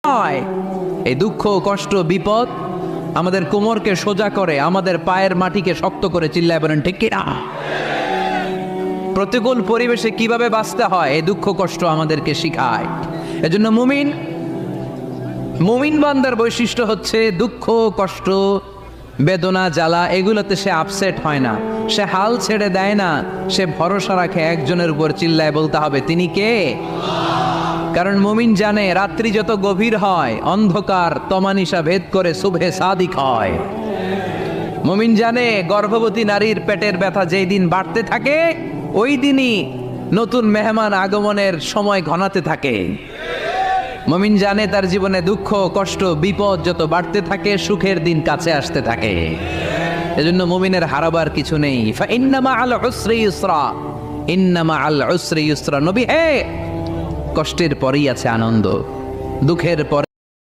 হয়। এই দুঃখ, কষ্ট, বিপদ আমাদের কোমরকে সোজা করে, আমাদের পায়ের মাটিকে শক্ত করে। চিল্লায় বলেন ঠিক কিনা? প্রতিকূল পরিবেশে কিভাবে বাঁচতে হয় এই দুঃখ কষ্ট আমাদেরকে শিখায়। এজন্য মুমিন বান্দার বৈশিষ্ট্য হচ্ছে দুঃখ কষ্ট বেদনা জ্বালা এগুলোতে সে আপসেট হয় না, সে হাল ছেড়ে দেয় না, সে ভরসা রাখে একজনের উপর। চিল্লায় বলতে হবে তিনি কে? কারণ মুমিন জানে রাত্রি যত গভীর হয় অন্ধকার তমানিসা ভেদ করে সুবহে সাদিক হয়। মুমিন জানে গর্ভবতী নারীর পেটের ব্যথা যেই দিন বাড়তে থাকে ওই দিনই নতুন মেহমান আগমনের সময় ঘনাতে থাকে। মুমিন জানে তার জীবনে দুঃখ কষ্ট বিপদ যত বাড়তে থাকে সুখের দিন কাছে আসতে থাকে। এজন্য মুমিনের হারাবার কিছু নেই। ইন্না মাআল উসরি ইউসরা, ইন্না মাআল উসরি ইউসরা। নবী হে, কষ্টের পরেই আছে আনন্দ, দুঃখের পরে